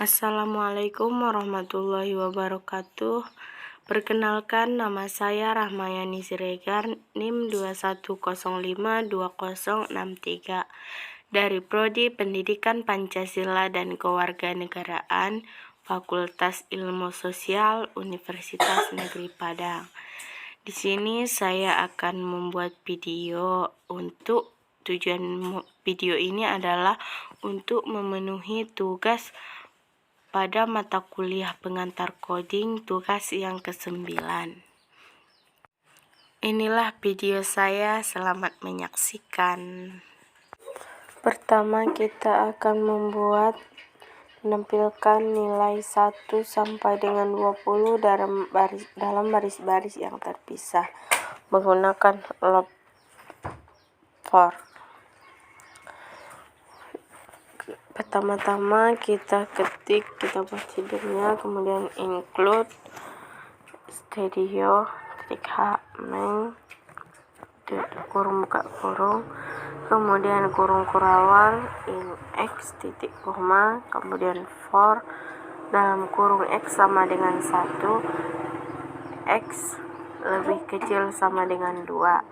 Assalamualaikum warahmatullahi wabarakatuh. Perkenalkan, nama saya Rahmayani Siregar, NIM 21052063 dari Prodi Pendidikan Pancasila dan Kewarganegaraan, Fakultas Ilmu Sosial, Universitas Negeri Padang. Di sini saya akan membuat video tujuan video ini adalah untuk memenuhi tugas pada mata kuliah pengantar coding tugas yang ke-9. Inilah video saya, selamat menyaksikan. Pertama kita akan menampilkan nilai 1 sampai dengan 20 dalam baris-baris yang terpisah menggunakan log for. Pertama-tama kita ketik prosedurnya, kemudian include studio h main kurung buka kurung, kemudian kurung kurawal in x titik koma, kemudian for dalam kurung x sama dengan 1, x lebih kecil sama dengan 2,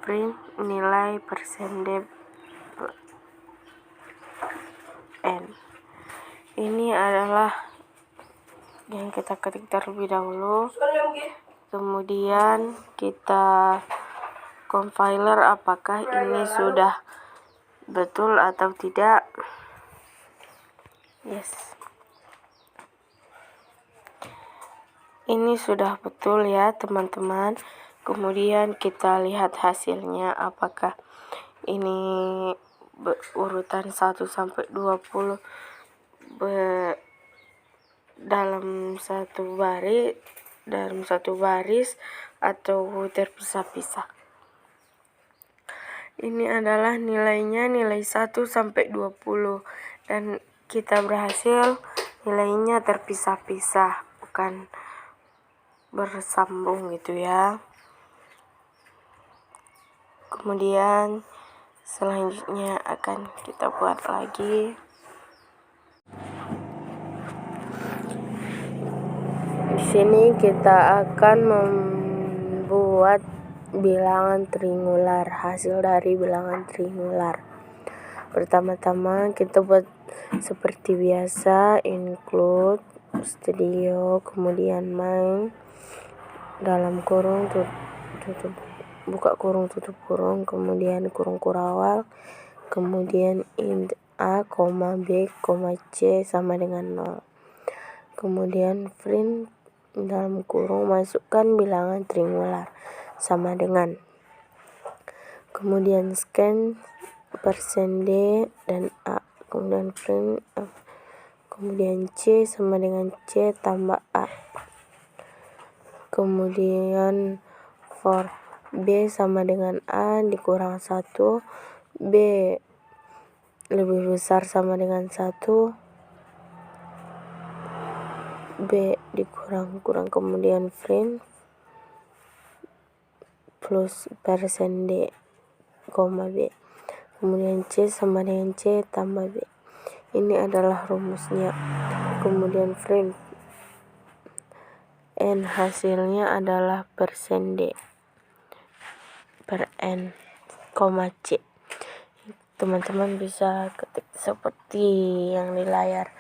print nilai %d n. Ini adalah yang kita ketik terlebih dahulu, kemudian kita compiler apakah ini sudah betul atau tidak. Yes, ini sudah betul ya teman-teman. Kemudian kita lihat hasilnya, apakah ini urutan 1 sampai 20 dalam satu baris atau terpisah-pisah. Ini adalah nilainya, nilai 1 sampai 20, dan kita berhasil nilainya terpisah-pisah, bukan bersambung gitu ya. Kemudian selanjutnya akan kita buat lagi. Di sini kita akan membuat bilangan triangular, hasil dari bilangan triangular. Pertama-tama kita buat seperti biasa, include studio, kemudian main dalam kurung buka kurung tutup kurung, kemudian kurung kurawal, kemudian int a, b, c sama dengan 0. Kemudian print dalam kurung masukkan bilangan triangular sama dengan, kemudian scan %d dan a, kemudian print kemudian c sama dengan c tambah a, kemudian for b sama dengan a dikurang 1, b lebih besar sama dengan 1, b dikurang, kemudian print plus %d, b, kemudian c sama dengan c tambah b. Ini adalah rumusnya. Kemudian print n, hasilnya adalah %d per n, c. Teman-teman bisa ketik seperti yang di layar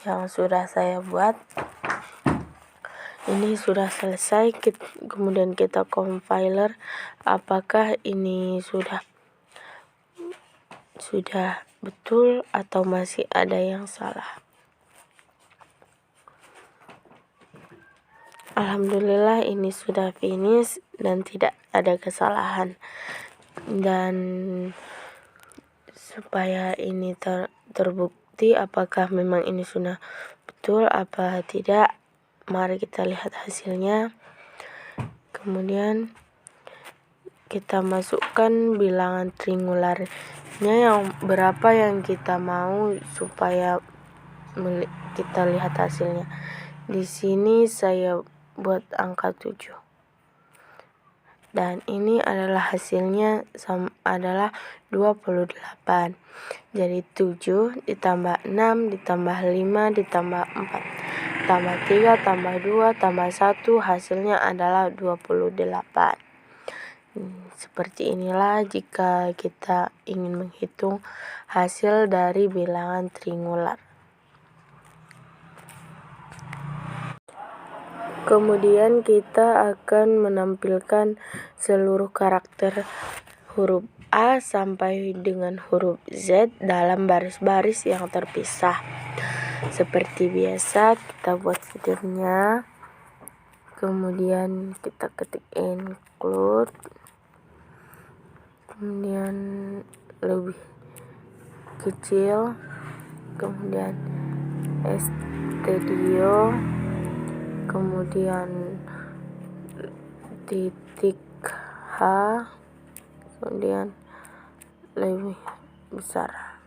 yang sudah saya buat. Ini sudah selesai, kemudian kita compiler apakah ini sudah betul atau masih ada yang salah. Alhamdulillah ini sudah finish dan tidak ada kesalahan. Dan supaya ini terbukti apakah memang ini sudah betul apa tidak, mari kita lihat hasilnya. Kemudian kita masukkan bilangan triangularnya yang berapa yang kita mau supaya kita lihat hasilnya. Di sini saya buat angka 7. Dan ini adalah hasilnya adalah 28. Jadi 7 ditambah 6 ditambah 5 ditambah 4 tambah 3 tambah 2 tambah 1 hasilnya adalah 28. Seperti inilah jika kita ingin menghitung hasil dari bilangan triangular. Kemudian kita akan menampilkan seluruh karakter huruf A sampai dengan huruf Z dalam baris-baris yang terpisah. Seperti biasa kita buat feedernya, kemudian kita ketik include, kemudian lebih kecil, kemudian studio, kemudian titik H, kemudian lebih besar,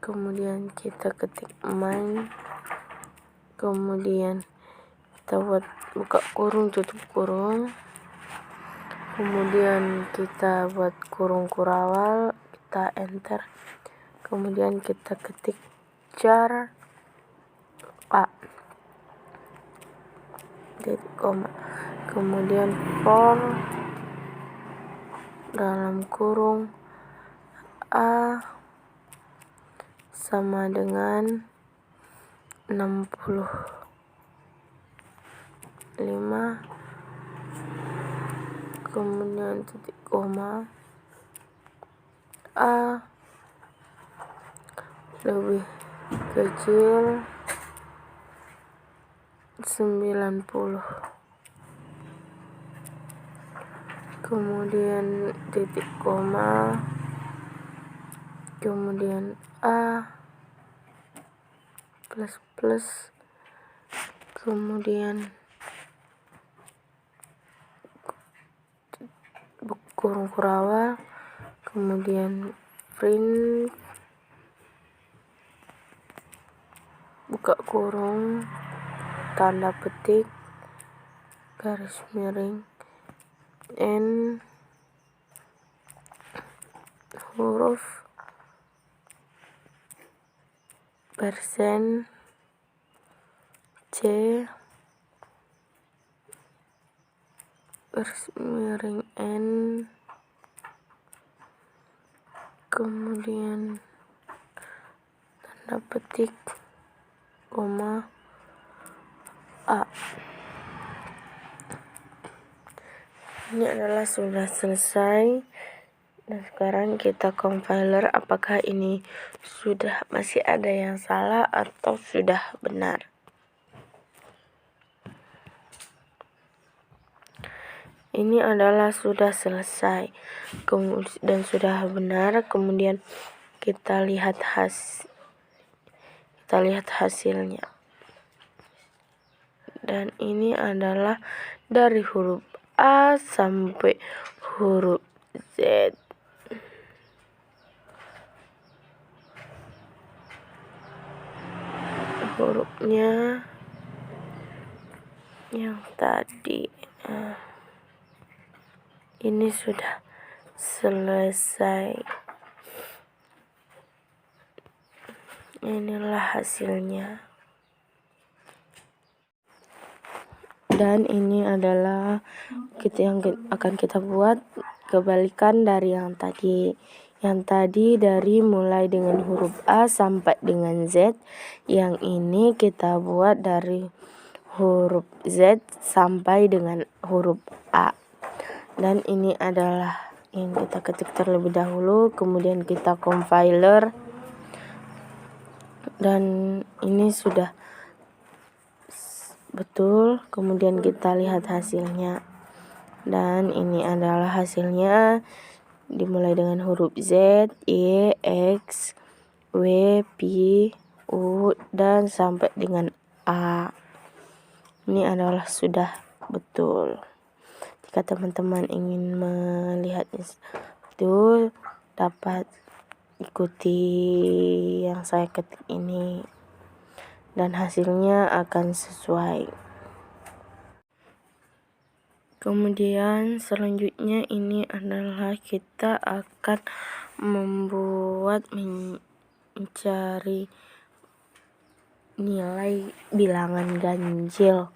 kemudian kita ketik main, kemudian kita buat buka kurung tutup kurung, kemudian kita buat kurung kurawal, kita enter, kemudian kita ketik char A titik koma, kemudian for dalam kurung A sama dengan 65, kemudian titik koma A lebih kecil 90, kemudian titik koma, kemudian A plus, kemudian kurung kurawal, kemudian print buka kurung tanda petik garis miring N huruf persen C garis miring N, kemudian tanda petik koma A. Ini adalah sudah selesai. Dan sekarang kita compiler apakah ini sudah masih ada yang salah atau sudah benar. Ini adalah sudah selesai dan sudah benar. Kemudian kita lihat hasilnya. Dan ini adalah dari huruf A sampai huruf Z. Hurufnya yang tadi ini sudah selesai. Inilah hasilnya. Dan ini adalah yang akan kita buat kebalikan dari yang tadi. Yang tadi dari mulai dengan huruf A sampai dengan Z. Yang ini kita buat dari huruf Z sampai dengan huruf A. Dan ini adalah yang kita ketik terlebih dahulu, kemudian kita compiler. Dan ini sudah betul, kemudian kita lihat hasilnya. Dan ini adalah hasilnya dimulai dengan huruf Z, Y, X, W, P, U, dan sampai dengan A. Ini adalah sudah betul. Jika teman-teman ingin melihatnya itu, dapat ikuti yang saya ketik ini. Dan hasilnya akan sesuai. Kemudian selanjutnya ini adalah kita akan membuat mencari nilai bilangan ganjil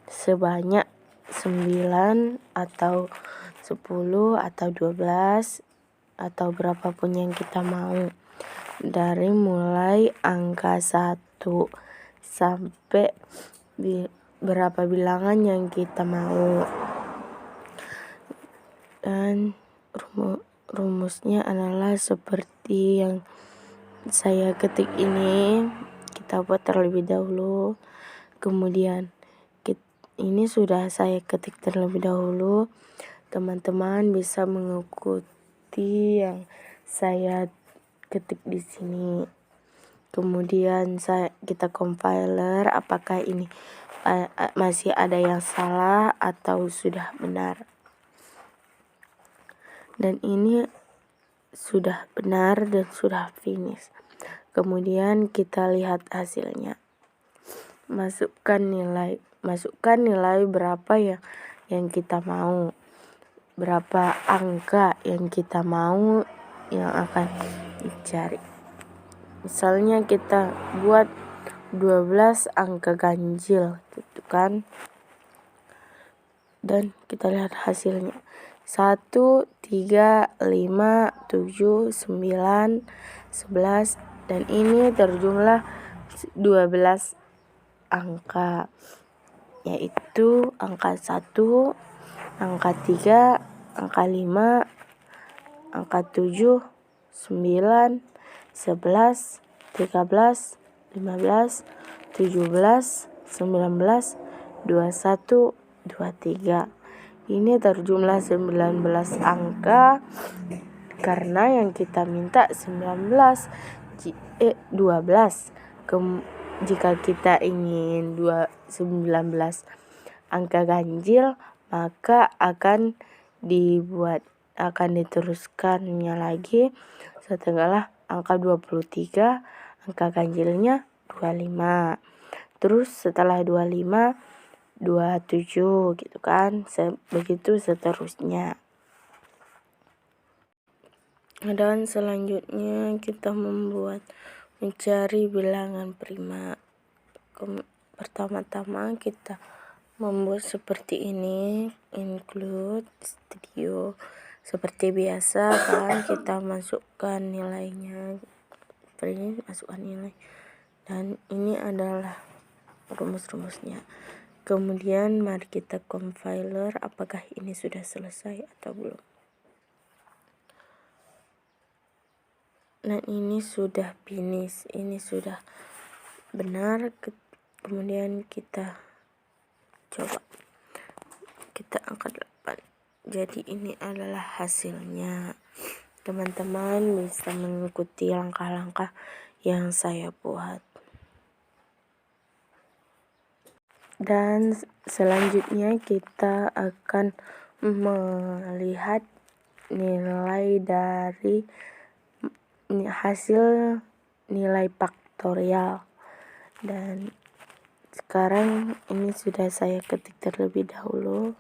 sebanyak 9 atau 10 atau 12 atau berapapun yang kita mau, dari mulai angka 1 sampai berapa bilangan yang kita mau. Dan rumusnya adalah seperti yang saya ketik ini. Kita buat terlebih dahulu, kemudian ini sudah saya ketik terlebih dahulu. Teman-teman bisa mengikuti yang saya ketik di sini. Kemudian kita compiler apakah ini masih ada yang salah atau sudah benar. Dan ini sudah benar dan sudah finish. Kemudian kita lihat hasilnya. Masukkan nilai berapa yang kita mau, berapa angka yang kita mau yang akan dicari. Misalnya kita buat 12 angka ganjil gitu kan. Dan kita lihat hasilnya. 1, 3, 5, 7, 9, 11, dan ini terjumlah 12 angka, yaitu angka 1, angka 3, angka 5, angka 7, 9, 11, 13, 15, 17, 19, 21, 23. Ini terjumlah 19 angka karena yang kita minta 12. Jika kita ingin 19 angka ganjil, maka akan diteruskannya lagi setelah angka 23, angka ganjilnya 25. Terus setelah 25, 27 gitu kan, begitu seterusnya. Dan selanjutnya kita mencari bilangan prima. Pertama-tama kita membuat seperti ini, include studio. Seperti biasa kan, kita masukkan nilainya, masukkan nilai. Dan ini adalah rumus-rumusnya. Kemudian mari kita compiler apakah ini sudah selesai atau belum. Nah, ini sudah finish, ini sudah benar. Kemudian kita coba, kita angkat 8. Jadi ini adalah hasilnya. Teman-teman bisa mengikuti langkah-langkah yang saya buat. Dan selanjutnya kita akan melihat nilai dari hasil nilai faktorial. Dan sekarang ini sudah saya ketik terlebih dahulu.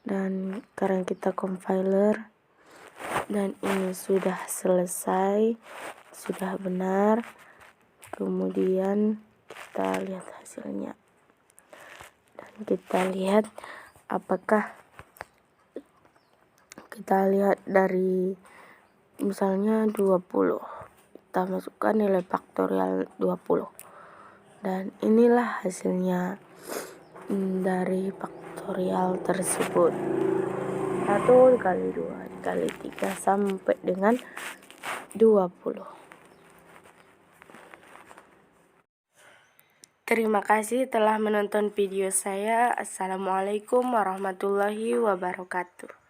Dan sekarang kita compiler. Dan ini sudah selesai, sudah benar. Kemudian kita lihat hasilnya. Dan kita lihat apakah kita lihat dari misalnya 20. Kita masukkan nilai faktorial 20. Dan inilah hasilnya dari faktorial tersebut. 1 kali 2 kali 3 sampai dengan 20. Terima kasih telah menonton video saya. Assalamualaikum warahmatullahi wabarakatuh.